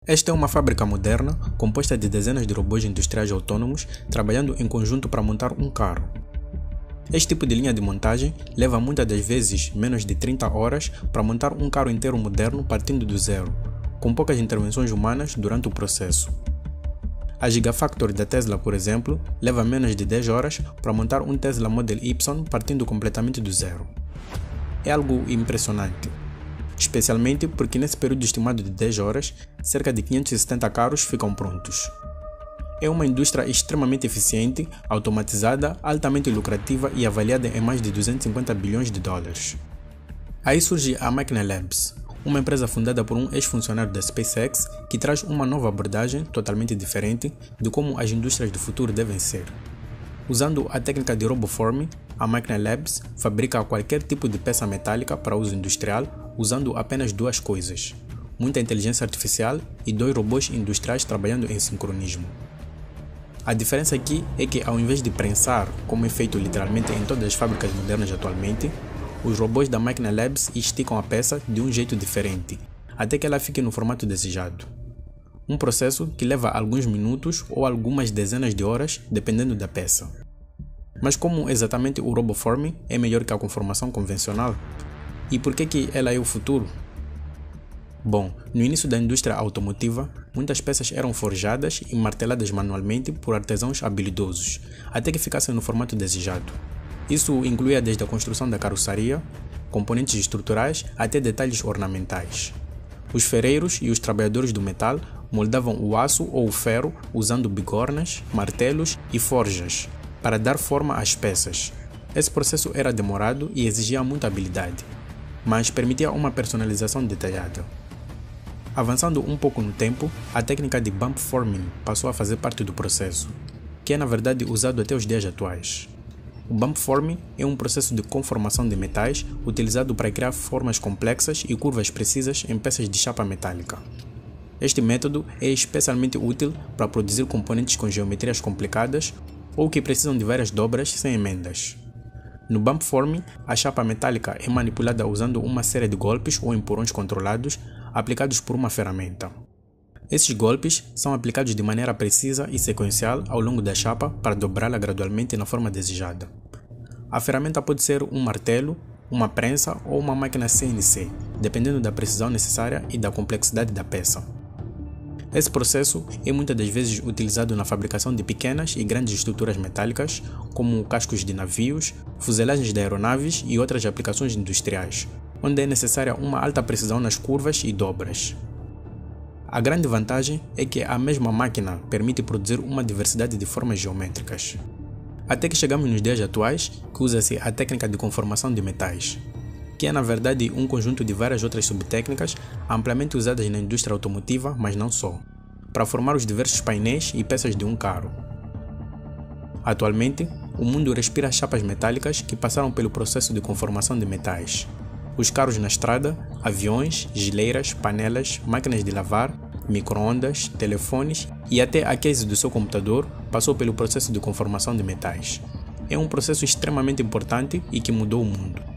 Esta é uma fábrica moderna, composta de dezenas de robôs industriais autônomos trabalhando em conjunto para montar um carro. Este tipo de linha de montagem leva muitas das vezes menos de 30 horas para montar um carro inteiro moderno partindo do zero, com poucas intervenções humanas durante o processo. A Gigafactory da Tesla, por exemplo, leva menos de 10 horas para montar um Tesla Model Y partindo completamente do zero. É algo impressionante, especialmente porque nesse período estimado de 10 horas, cerca de 570 carros ficam prontos. É uma indústria extremamente eficiente, automatizada, altamente lucrativa e avaliada em mais de 250 bilhões de dólares. Aí surge a Machina Labs, uma empresa fundada por um ex-funcionário da SpaceX que traz uma nova abordagem totalmente diferente de como as indústrias do futuro devem ser. Usando a técnica de RoboForming, a Machina Labs fabrica qualquer tipo de peça metálica para uso industrial usando apenas duas coisas: muita inteligência artificial e dois robôs industriais trabalhando em sincronismo. A diferença aqui é que, ao invés de prensar, como é feito literalmente em todas as fábricas modernas atualmente, os robôs da Machina Labs esticam a peça de um jeito diferente, até que ela fique no formato desejado. Um processo que leva alguns minutos ou algumas dezenas de horas, dependendo da peça. Mas como exatamente o RoboForming é melhor que a conformação convencional? E por que ela é o futuro? Bom, no início da indústria automotiva, muitas peças eram forjadas e marteladas manualmente por artesãos habilidosos, até que ficassem no formato desejado. Isso incluía desde a construção da carroceria, componentes estruturais até detalhes ornamentais. Os ferreiros e os trabalhadores do metal moldavam o aço ou o ferro usando bigornas, martelos e forjas para dar forma às peças. Esse processo era demorado e exigia muita habilidade, mas permitia uma personalização detalhada. Avançando um pouco no tempo, a técnica de bump forming passou a fazer parte do processo, que é na verdade usado até os dias atuais. O bump forming é um processo de conformação de metais utilizado para criar formas complexas e curvas precisas em peças de chapa metálica. Este método é especialmente útil para produzir componentes com geometrias complicadas ou que precisam de várias dobras sem emendas. No bump forming, a chapa metálica é manipulada usando uma série de golpes ou empurrões controlados aplicados por uma ferramenta. Esses golpes são aplicados de maneira precisa e sequencial ao longo da chapa para dobrá-la gradualmente na forma desejada. A ferramenta pode ser um martelo, uma prensa ou uma máquina CNC, dependendo da precisão necessária e da complexidade da peça. Esse processo é muitas das vezes utilizado na fabricação de pequenas e grandes estruturas metálicas, como cascos de navios, fuselagens de aeronaves e outras aplicações industriais, onde é necessária uma alta precisão nas curvas e dobras. A grande vantagem é que a mesma máquina permite produzir uma diversidade de formas geométricas. Até que chegamos nos dias atuais, que usa-se a técnica de conformação de metais, que é na verdade um conjunto de várias outras subtécnicas amplamente usadas na indústria automotiva, mas não só, para formar os diversos painéis e peças de um carro. Atualmente, o mundo respira chapas metálicas que passaram pelo processo de conformação de metais. Os carros na estrada, aviões, geleiras, panelas, máquinas de lavar, micro-ondas, telefones e até a case do seu computador passou pelo processo de conformação de metais. É um processo extremamente importante e que mudou o mundo.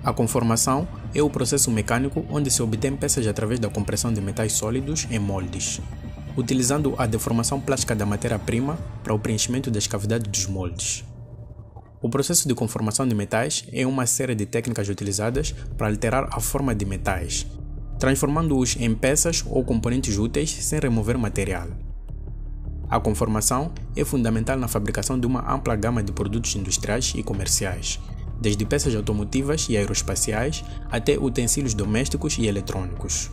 A conformação é o processo mecânico onde se obtém peças através da compressão de metais sólidos em moldes, utilizando a deformação plástica da matéria-prima para o preenchimento das cavidades dos moldes. O processo de conformação de metais é uma série de técnicas utilizadas para alterar a forma de metais, transformando-os em peças ou componentes úteis sem remover material. A conformação é fundamental na fabricação de uma ampla gama de produtos industriais e comerciais, desde peças automotivas e aeroespaciais até utensílios domésticos e eletrônicos.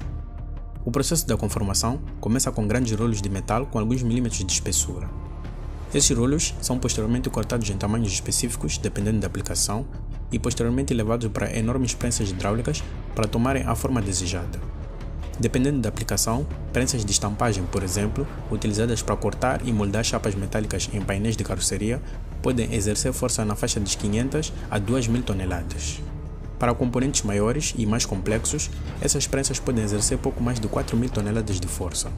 O processo da conformação começa com grandes rolos de metal com alguns milímetros de espessura. Esses rolos são posteriormente cortados em tamanhos específicos dependendo da aplicação e posteriormente levados para enormes prensas hidráulicas para tomarem a forma desejada. Dependendo da aplicação, prensas de estampagem, por exemplo, utilizadas para cortar e moldar chapas metálicas em painéis de carroceria, podem exercer força na faixa de 500 a 2.000 toneladas. Para componentes maiores e mais complexos, essas prensas podem exercer pouco mais de 4.000 toneladas de força.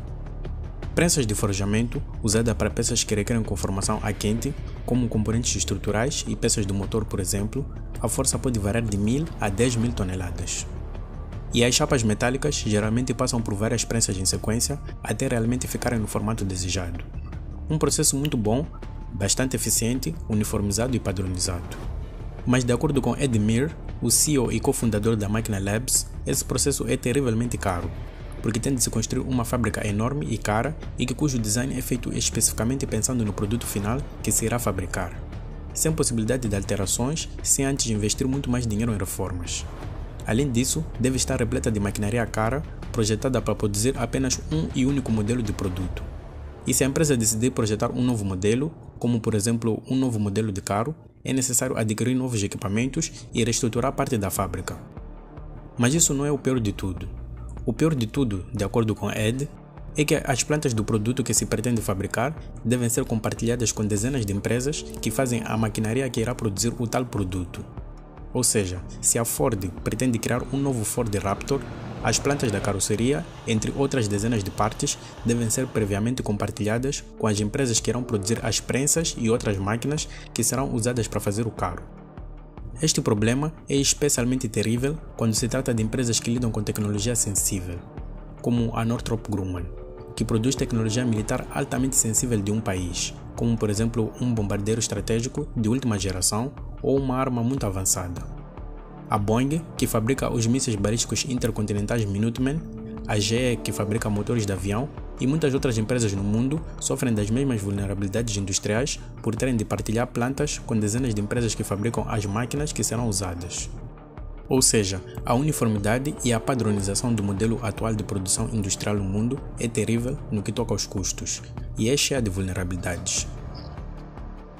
Prensas de forjamento, usada para peças que requerem conformação a quente, como componentes estruturais e peças do motor, por exemplo, a força pode variar de 1.000 a 10.000 toneladas. E as chapas metálicas geralmente passam por várias prensas em sequência até realmente ficarem no formato desejado. Um processo muito bom, bastante eficiente, uniformizado e padronizado. Mas de acordo com Ed Mir, o CEO e cofundador da Machina Labs, esse processo é terrivelmente caro, porque tem de se construir uma fábrica enorme e cara e cujo design é feito especificamente pensando no produto final que se irá fabricar, sem possibilidade de alterações, sem antes investir muito mais dinheiro em reformas. Além disso, deve estar repleta de maquinaria cara, projetada para produzir apenas um e único modelo de produto. E se a empresa decidir projetar um novo modelo, como por exemplo um novo modelo de carro, é necessário adquirir novos equipamentos e reestruturar parte da fábrica. Mas isso não é o pior de tudo. O pior de tudo, de acordo com Ed, é que as plantas do produto que se pretende fabricar devem ser compartilhadas com dezenas de empresas que fazem a maquinaria que irá produzir o tal produto. Ou seja, se a Ford pretende criar um novo Ford Raptor, as plantas da carroceria, entre outras dezenas de partes, devem ser previamente compartilhadas com as empresas que irão produzir as prensas e outras máquinas que serão usadas para fazer o carro. Este problema é especialmente terrível quando se trata de empresas que lidam com tecnologia sensível, como a Northrop Grumman, que produz tecnologia militar altamente sensível de um país, como por exemplo um bombardeiro estratégico de última geração ou uma arma muito avançada. A Boeing, que fabrica os mísseis balísticos intercontinentais Minuteman, a GE, que fabrica motores de avião, e muitas outras empresas no mundo sofrem das mesmas vulnerabilidades industriais por terem de partilhar plantas com dezenas de empresas que fabricam as máquinas que serão usadas. Ou seja, a uniformidade e a padronização do modelo atual de produção industrial no mundo é terrível no que toca aos custos, e é cheia de vulnerabilidades.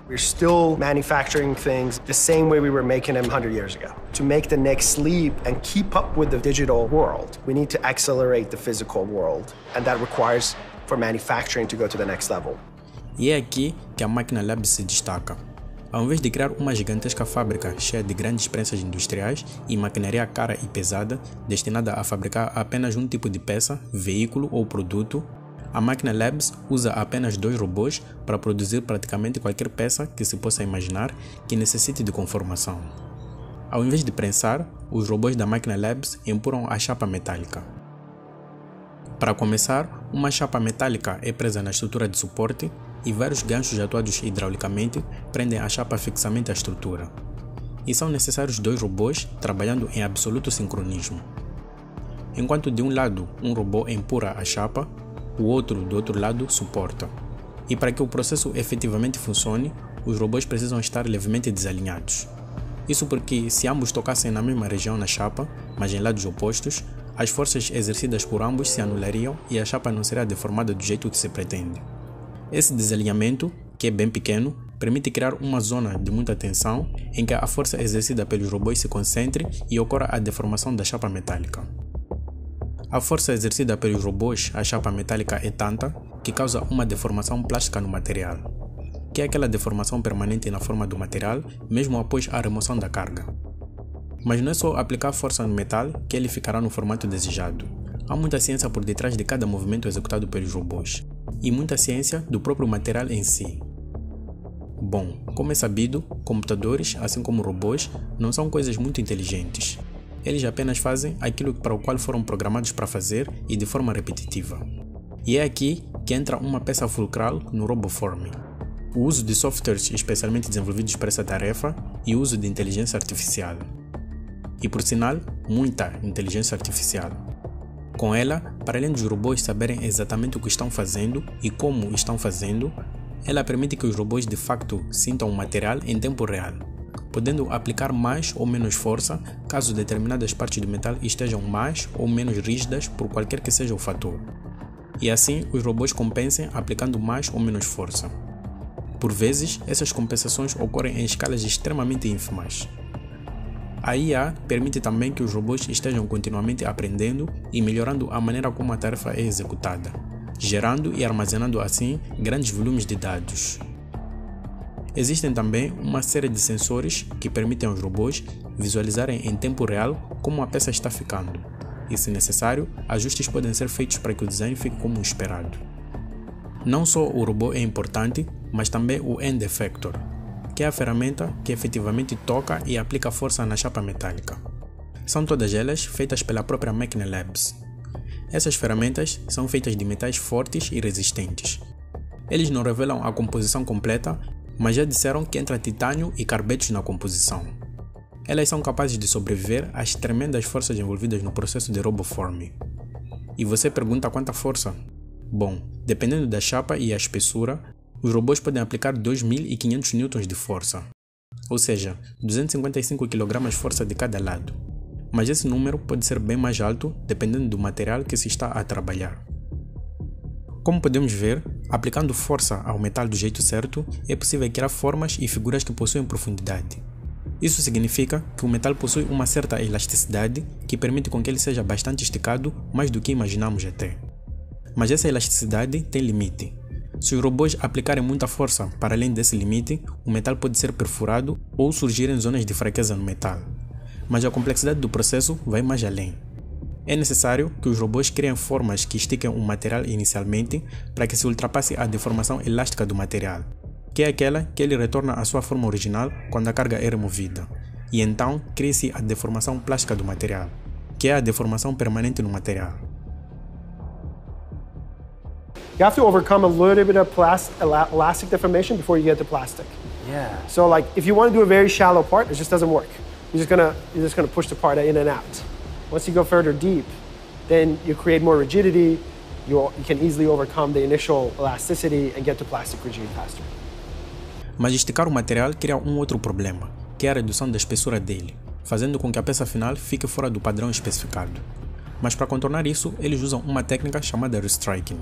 We're still manufacturing things the same way we were making them 100 years ago. To make the next leap and keep up with the digital world, we need to accelerate the physical world, and that requires for manufacturing to go to the next level. E é aqui que a Machina Labs se destaca. Ao invés de criar uma gigantesca fábrica cheia de grandes prensas industriais e maquinaria cara e pesada, destinada a fabricar apenas um tipo de peça, veículo ou produto, a Machina Labs usa apenas 2 robôs para produzir praticamente qualquer peça que se possa imaginar que necessite de conformação. Ao invés de prensar, os robôs da Machina Labs empurram a chapa metálica. Para começar, uma chapa metálica é presa na estrutura de suporte e vários ganchos atuados hidraulicamente prendem a chapa fixamente à estrutura. E são necessários 2 robôs trabalhando em absoluto sincronismo. Enquanto de um lado um robô empurra a chapa, o outro do outro lado suporta. E para que o processo efetivamente funcione, os robôs precisam estar levemente desalinhados. Isso porque se ambos tocassem na mesma região na chapa, mas em lados opostos, as forças exercidas por ambos se anulariam e a chapa não será deformada do jeito que se pretende. Esse desalinhamento, que é bem pequeno, permite criar uma zona de muita tensão em que a força exercida pelos robôs se concentre e ocorra a deformação da chapa metálica. A força exercida pelos robôs à chapa metálica é tanta que causa uma deformação plástica no material, que é aquela deformação permanente na forma do material, mesmo após a remoção da carga. Mas não é só aplicar força no metal que ele ficará no formato desejado. Há muita ciência por detrás de cada movimento executado pelos robôs, e muita ciência do próprio material em si. Bom, como é sabido, computadores, assim como robôs, não são coisas muito inteligentes. Eles apenas fazem aquilo para o qual foram programados para fazer e de forma repetitiva. E é aqui que entra uma peça fulcral no RoboForming: o uso de softwares especialmente desenvolvidos para essa tarefa e o uso de inteligência artificial. E por sinal, muita inteligência artificial. Com ela, para além dos robôs saberem exatamente o que estão fazendo e como estão fazendo, ela permite que os robôs de facto sintam o material em tempo real, podendo aplicar mais ou menos força caso determinadas partes do metal estejam mais ou menos rígidas por qualquer que seja o fator. E assim, os robôs compensem aplicando mais ou menos força. Por vezes, essas compensações ocorrem em escalas extremamente ínfimas. A IA permite também que os robôs estejam continuamente aprendendo e melhorando a maneira como a tarefa é executada, gerando e armazenando assim grandes volumes de dados. Existem também uma série de sensores que permitem aos robôs visualizarem em tempo real como a peça está ficando, e se necessário, ajustes podem ser feitos para que o design fique como esperado. Não só o robô é importante, mas também o End Effector, que é a ferramenta que efetivamente toca e aplica força na chapa metálica. são todas elas feitas pela própria Machina Labs. Essas ferramentas são feitas de metais fortes e resistentes. Eles não revelam a composição completa, mas já disseram que entra titânio e carbetos na composição. Elas são capazes de sobreviver às tremendas forças envolvidas no processo de RoboForming. E você pergunta quanta força? Bom, dependendo da chapa e a espessura, os robôs podem aplicar 2.500 newtons de força, ou seja, 255 kg força de cada lado. Mas esse número pode ser bem mais alto dependendo do material que se está a trabalhar. Como podemos ver, aplicando força ao metal do jeito certo, é possível criar formas e figuras que possuem profundidade. Isso significa que o metal possui uma certa elasticidade que permite com que ele seja bastante esticado mais do que imaginamos até. Mas essa elasticidade tem limite. Se os robôs aplicarem muita força para além desse limite, o metal pode ser perfurado ou surgirem zonas de fraqueza no metal. Mas a complexidade do processo vai mais além. É necessário que os robôs criem formas que estiquem o material inicialmente para que se ultrapasse a deformação elástica do material, que é aquela que ele retorna à sua forma original quando a carga é removida, e então cria-se a deformação plástica do material, que é a deformação permanente no material. You have to overcome a little bit of elastic deformation before you get to plastic. Yeah. So like if you want to do a very shallow part, it just doesn't work. You're just gonna push the part in and out. Once you go further deep, then you create more rigidity. You can easily overcome the initial elasticity and get to plastic rigidity faster. Mas esticar o material cria um outro problema, que é a redução da espessura dele, fazendo com que a peça final fique fora do padrão especificado. Mas para contornar isso, eles usam uma técnica chamada restriking.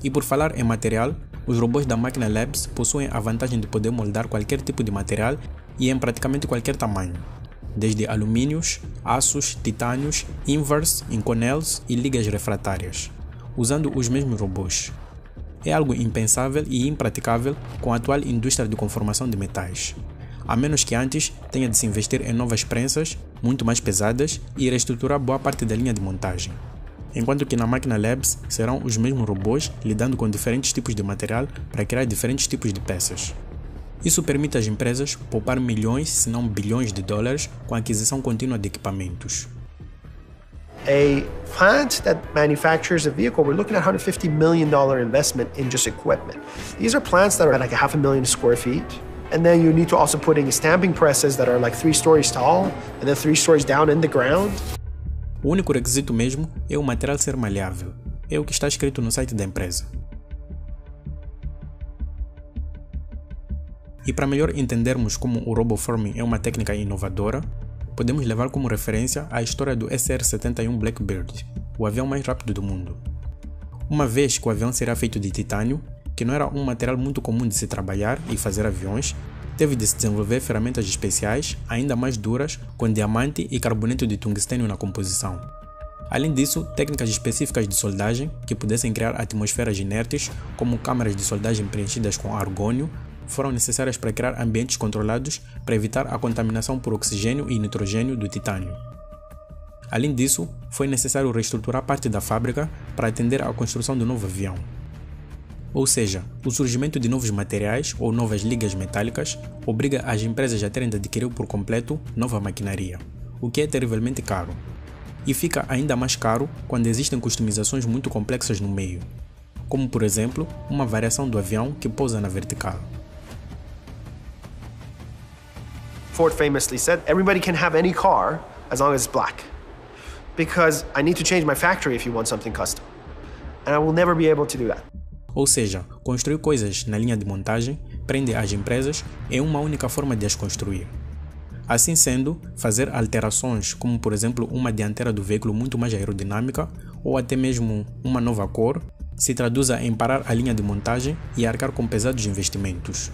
E por falar em material, os robôs da Machina Labs possuem a vantagem de poder moldar qualquer tipo de material e em praticamente qualquer tamanho, desde alumínios, aços, titânios, invers, inconels e ligas refratárias, usando os mesmos robôs. É algo impensável e impraticável com a atual indústria de conformação de metais, a menos que antes tenha de se investir em novas prensas, muito mais pesadas, e reestruturar boa parte da linha de montagem. Enquanto que na Machina Labs serão os mesmos robôs lidando com diferentes tipos de material para criar diferentes tipos de peças. Isso permite às empresas poupar milhões, se não bilhões de dólares com a aquisição contínua de equipamentos. A plant that manufactures a vehicle, we're looking at $150 million investment in just equipment. These are plants that are like 500,000 square feet. And then you need to also put in stamping presses that are like 3 stories tall and then 3 stories down in the ground. O único requisito mesmo é o material ser maleável. É o que está escrito no site da empresa. E para melhor entendermos como o RoboForming é uma técnica inovadora, podemos levar como referência a história do SR-71 Blackbird, o avião mais rápido do mundo. Uma vez que o avião será feito de titânio, que não era um material muito comum de se trabalhar e fazer aviões, teve de se desenvolver ferramentas especiais, ainda mais duras, com diamante e carboneto de tungstênio na composição. Além disso, técnicas específicas de soldagem que pudessem criar atmosferas inertes, como câmaras de soldagem preenchidas com argônio, foram necessárias para criar ambientes controlados para evitar a contaminação por oxigênio e nitrogênio do titânio. Além disso, foi necessário reestruturar parte da fábrica para atender à construção do novo avião. Ou seja, o surgimento de novos materiais ou novas ligas metálicas obriga as empresas a terem de adquirir por completo nova maquinaria, o que é terrivelmente caro. E fica ainda mais caro quando existem customizações muito complexas no meio, como por exemplo, uma variação do avião que pousa na vertical. Ford famously said, everybody can have any car as long as it's black. Because I need to change my factory if you want something custom. And I will never be able to do that. Ou seja, construir coisas na linha de montagem prende as empresas em uma única forma de as construir. Assim sendo, fazer alterações, como por exemplo uma dianteira do veículo muito mais aerodinâmica ou até mesmo uma nova cor, se traduza em parar a linha de montagem e arcar com pesados investimentos.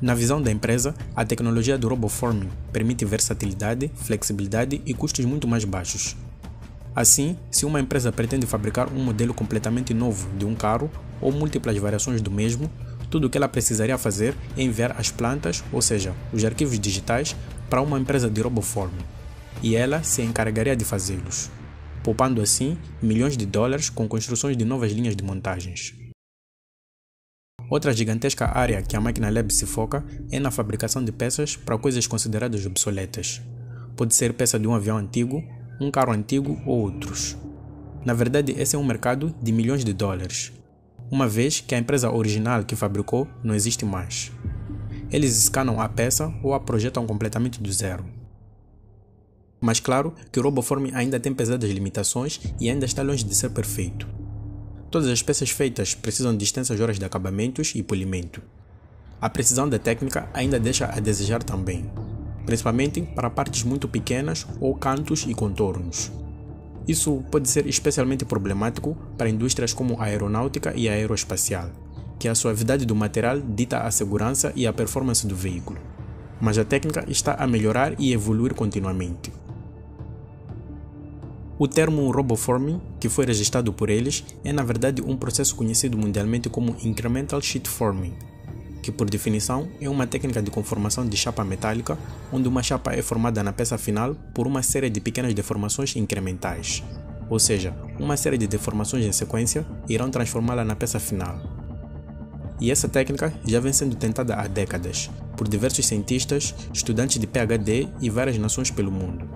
Na visão da empresa, a tecnologia do RoboForming permite versatilidade, flexibilidade e custos muito mais baixos. Assim, se uma empresa pretende fabricar um modelo completamente novo de um carro ou múltiplas variações do mesmo, tudo o que ela precisaria fazer é enviar as plantas, ou seja, os arquivos digitais, para uma empresa de RoboForming, e ela se encarregaria de fazê-los, poupando assim milhões de dólares com construções de novas linhas de montagens. Outra gigantesca área que a Machina Labs se foca é na fabricação de peças para coisas consideradas obsoletas. pode ser peça de um avião antigo, um carro antigo ou outros. Na verdade, esse é um mercado de milhões de dólares, uma vez que a empresa original que fabricou não existe mais. Eles escanam a peça ou a projetam completamente do zero. Mas claro que o RoboForming ainda tem pesadas limitações e ainda está longe de ser perfeito. Todas as peças feitas precisam de extensas horas de acabamentos e polimento. A precisão da técnica ainda deixa a desejar também, principalmente para partes muito pequenas ou cantos e contornos. Isso pode ser especialmente problemático para indústrias como a aeronáutica e a aeroespacial, que a suavidade do material dita a segurança e a performance do veículo. Mas a técnica está a melhorar e evoluir continuamente. O termo RoboForming, que foi registrado por eles, é na verdade um processo conhecido mundialmente como Incremental Sheet Forming, que por definição é uma técnica de conformação de chapa metálica, onde uma chapa é formada na peça final por uma série de pequenas deformações incrementais, ou seja, uma série de deformações em sequência irão transformá-la na peça final. E essa técnica já vem sendo tentada há décadas, por diversos cientistas, estudantes de PhD e várias nações pelo mundo.